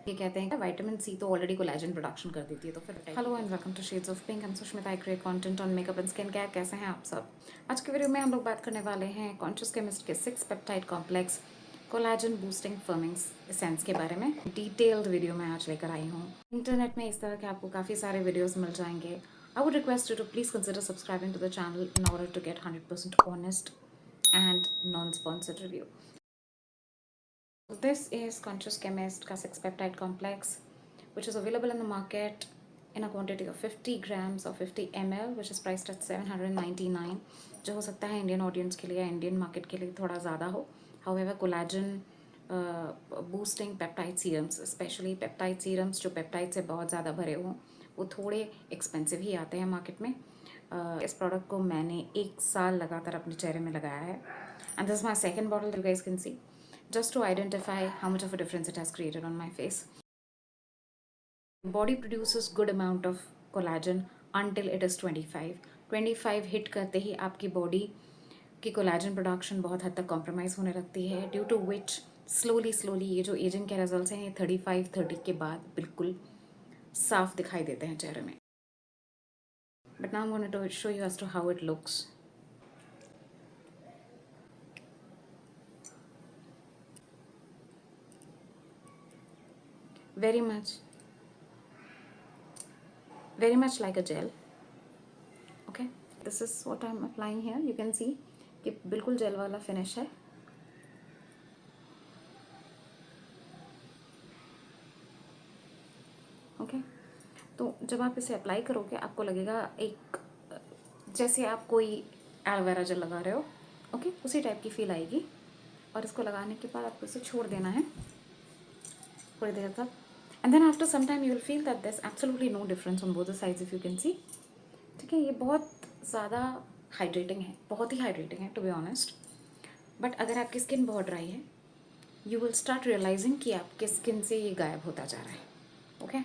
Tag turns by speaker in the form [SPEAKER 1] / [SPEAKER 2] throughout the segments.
[SPEAKER 1] ये कहते हैं कि विटामिन सी तो ऑलरेडी कोलेजन प्रोडक्शन कर देती है, तो फिर hello and welcome to shades of pink. I am Sushmita. I create content on makeup and skin care. कैसे हैं आप सब? आज के वीडियो में हम लोग बात करने वाले हैं कॉन्शियस केमिस्ट के 6 peptide complex collagen boosting forming essence के बारे में डिटेल्ड वीडियो मैं आज लेकर आई हूँ। इंटरनेट में इस तरह के आपको काफ़ी सारे वीडियोज़ मिल जाएंगे। I would request you to please consider subscribing to the channel in order to get 100% honest and non-sponsored review. This is Conscious Chemist का 6 peptide complex which is available in the market in a quantity of 50 grams or 50 ml which is priced at 799, जो हो सकता है Indian audience के लिए या Indian market के लिए थोड़ा ज़्यादा हो. However, collagen boosting peptide serums, especially peptide serums जो पेप्टाइड से बहुत ज़्यादा भरे हों, वो थोड़े एक्सपेंसिव ही आते हैं मार्केट में. इस प्रोडक्ट को मैंने 1 साल लगातार अपने चेहरे में लगाया है and this is my second bottle, you guys can see, just to identify how much of a difference it has created on my face. Body produces good amount of collagen until it is 25 hit करते ही आपकी body की collagen production बहुत हद तक compromise होने लगती है, due to which slowly ये जो एजिंग के रिजल्ट्स हैं ये 35-30 के बाद बिल्कुल साफ दिखाई देते हैं चेहरे में. But now I am going to show you as to how it looks. very much like a gel. Okay, this is what I'm applying here. You can see कि बिल्कुल जेल वाला फिनिश है. ओके, तो जब आप इसे apply करोगे आपको लगेगा एक जैसे आप कोई एलोवेरा जेल लगा रहे हो. ओके, उसी टाइप की फील आएगी. और इसको लगाने के बाद आपको इसे छोड़ देना है थोड़ी देर तक. And then after some time you will feel that there is absolutely no difference on both the sides, if you can see. ठीक है, ये बहुत ज़्यादा हाइड्रेटिंग है, बहुत ही हाइड्रेटिंग है टू बी ऑनेस्ट. बट अगर आपकी स्किन बहुत ड्राई है, यू विल स्टार्ट रियलाइजिंग कि आपके स्किन से ये गायब होता जा रहा है. ओके,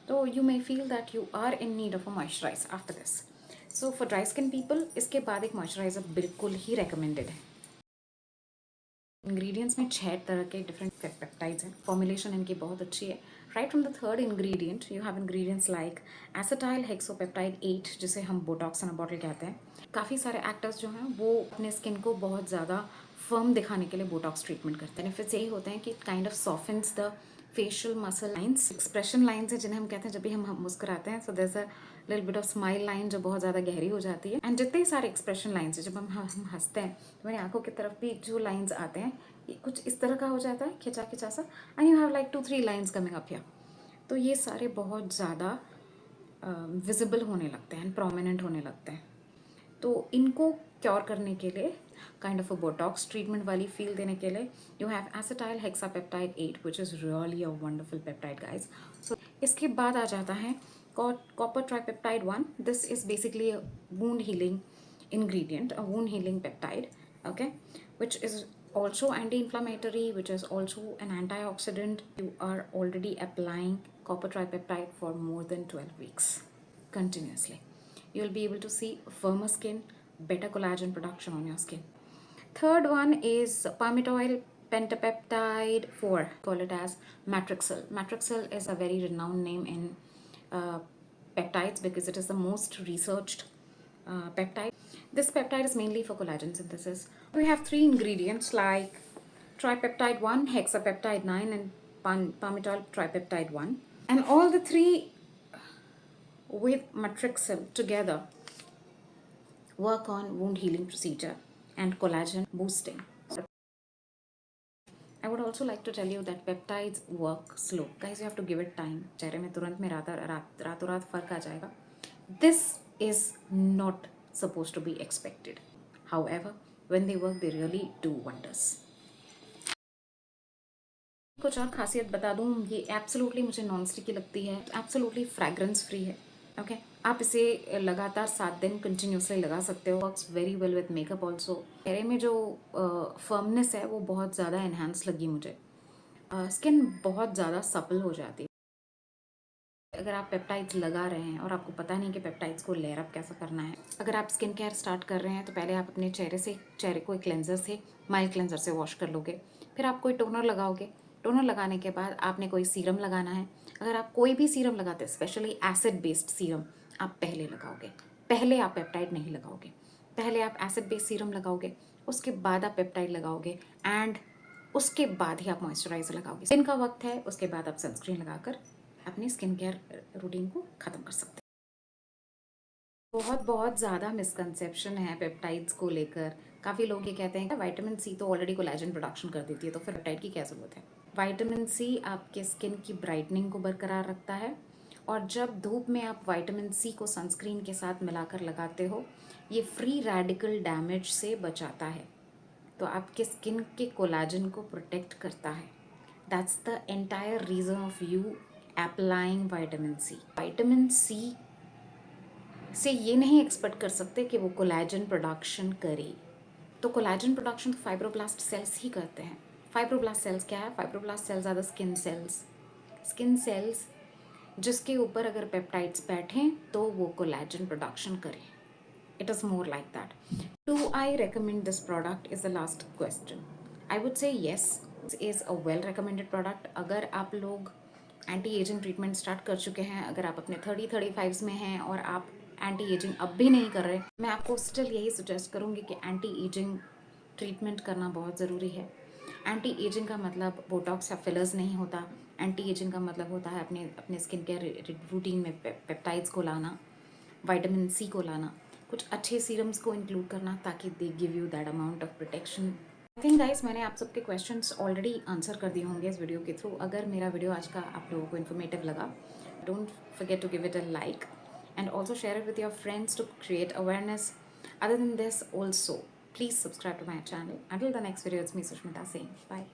[SPEAKER 1] तो you may feel that you are in need of a moisturise after this. So for dry skin people इसके बाद एक मॉइस्चराइजर बिल्कुल ही रिकमेंडेड है. इंग्रेडिएंट्स में 6 तरह के डिफरेंट पेप्टाइड्स हैं. फॉर्मुलेशन इनकी बहुत अच्छी है. Right from the third ingredient you have ingredients like acetyl hexapeptide 8 जिसे हम बोटॉक्स इन अ बॉटल कहते हैं. काफ़ी सारे एक्टर्स जो हैं वो अपने स्किन को बहुत ज़्यादा फर्म दिखाने के लिए बोटॉक्स ट्रीटमेंट करते हैं. बेनिफिट्स यही होते हैं कि it kind of softens the facial muscle lines. Expression lines है जिन्हें हम कहते हैं जब भी हम मुस्कुराते हैं. So there is a little bit of smile line जो बहुत ज़्यादा गहरी हो जाती है. एंड जितने सारे एक्सप्रेशन लाइन्स है जब हम हंसते हैं तो मेरी आंखों की तरफ भी जो लाइन्स आते हैं कुछ इस तरह का हो जाता है, खिंचा खिंचा सा. And you have like 2-3 lines coming up here. तो ये सारे बहुत ज़्यादा विजिबल होने लगते हैं, प्रोमिनेंट होने लगते हैं. तो इनको क्योर करने के लिए kind of a botox treatment वाली फील देने के लिए you have acetyl hexapeptide 8 which is really a wonderful peptide guys. So इसके बाद आ जाता है copper tripeptide 1. This is basically a wound healing ingredient, a wound healing peptide, okay, which is also anti-inflammatory, which is also an antioxidant. You are already applying copper tripeptide for more than 12 weeks continuously. You will be able to see firmer skin, better collagen production on your skin. Third one is palmitoyl pentapeptide 4, call it as Matrixyl. Matrixyl is a very renowned name in peptides because it is the most researched peptide. This peptide is mainly for collagen synthesis. We have 3 ingredients like tripeptide 1, hexapeptide 9 and palmitoyl tripeptide 1. And all the 3 with matrixyl together work on wound healing procedure and collagen boosting. I would also like to tell you that peptides work slow. Guys, you have to give it time. चेहरे में तुरंत में रातों रात फर्क आ जाएगा. This is not supposed to be expected. However, when they work, they really do wonders. कुछ और खासियत बता दूं, ये एब्सोल्युटली मुझे नॉन स्टिकी लगती है. एब्सोल्युटली फ्रैग्रेंस फ्री है. ओके, आप इसे लगातार 7 दिन कंटिन्यूसली लगा सकते हो. Works very well with makeup also. चेहरे में जो फर्मनेस है वो बहुत ज़्यादा एनहांस लगी मुझे. स्किन बहुत ज़्यादा सपल हो जाती है. अगर आप पेप्टाइड्स लगा रहे हैं और आपको पता नहीं कि पेप्टाइड्स को लेयर अप कैसा करना है, अगर आप स्किन केयर स्टार्ट कर रहे हैं तो पहले आप अपने चेहरे को एक क्लेंजर से, माइल्ड क्लेंजर से वॉश कर लोगे. फिर आप कोई टोनर लगाओगे, टोनर लगाने के बाद आपने कोई सीरम लगाना है। अगर आप कोई भी सीरम लगाते हैं, स्पेशली एसिड बेस्ड सीरम, आप पहले लगाओगे। पहले आप पेप्टाइड नहीं लगाओगे, पहले आप एसिड बेस्ड सीरम लगाओगे, उसके बाद आप पेप्टाइड लगाओगे एंड उसके बाद ही आप मॉइस्चराइजर लगाओगे। दिन का वक्त है, उसके बाद आप सनस्क्रीन लगाकर अपनी स्किन केयर रूटीन को ख़त्म कर सकते हैं। बहुत बहुत ज़्यादा मिसकंसेप्शन है पेप्टाइड्स को लेकर। काफ़ी लोग ये कहते हैं कि विटामिन सी तो ऑलरेडी कोलेजन प्रोडक्शन कर देती है, तो फिर पेप्टाइड की क्या ज़रूरत है। विटामिन सी आपके स्किन की ब्राइटनिंग को बरकरार रखता है, और जब धूप में आप विटामिन सी को सनस्क्रीन के साथ मिलाकर लगाते हो, ये फ्री रेडिकल डैमेज से बचाता है, तो आपके स्किन के कोलाजन को प्रोटेक्ट करता है। That's the entire reason of you applying vitamin C. Vitamin C से ये नहीं एक्सपेक्ट कर सकते कि वो कोलेजन प्रोडक्शन करे। तो कोलेजन प्रोडक्शन तो फाइब्रोब्लास्ट सेल्स ही करते हैं। फाइब्रोब्लास्ट सेल्स क्या है? Fibroblast cells are the skin cells. Skin cells जिसके ऊपर अगर पेप्टाइड्स बैठें तो वो कोलेजन प्रोडक्शन करें। It is more like that. Do I recommend this product is the last question. I would say yes, this is a well recommended product. अगर आप लोग एंटी एजिंग ट्रीटमेंट स्टार्ट कर चुके हैं, अगर आप अपने 30-35 में हैं और आप एंटी एजिंग अब भी नहीं कर रहे, मैं आपको स्टिल यही सजेस्ट करूँगी कि एंटी एजिंग ट्रीटमेंट करना बहुत ज़रूरी है। एंटी एजिंग का मतलब बोटॉक्स या फिलर्स नहीं होता। एंटी एजिंग का मतलब होता है अपने स्किन केयर रूटीन में पेप्टाइड्स को लाना, विटामिन सी को लाना, कुछ अच्छे सीरम्स को इंक्लूड करना, ताकि they give you that amount of protection. I think guys, मैंने आप सबके क्वेश्चंस ऑलरेडी आंसर कर दिए होंगे इस वीडियो के थ्रू। अगर मेरा वीडियो आज का आप लोगों को इन्फॉर्मेटिव लगा, don't forget to give it a like and also share it with your friends to create awareness. Other than this, also please subscribe to my channel. Until the next video, it's me Sushmita saying bye.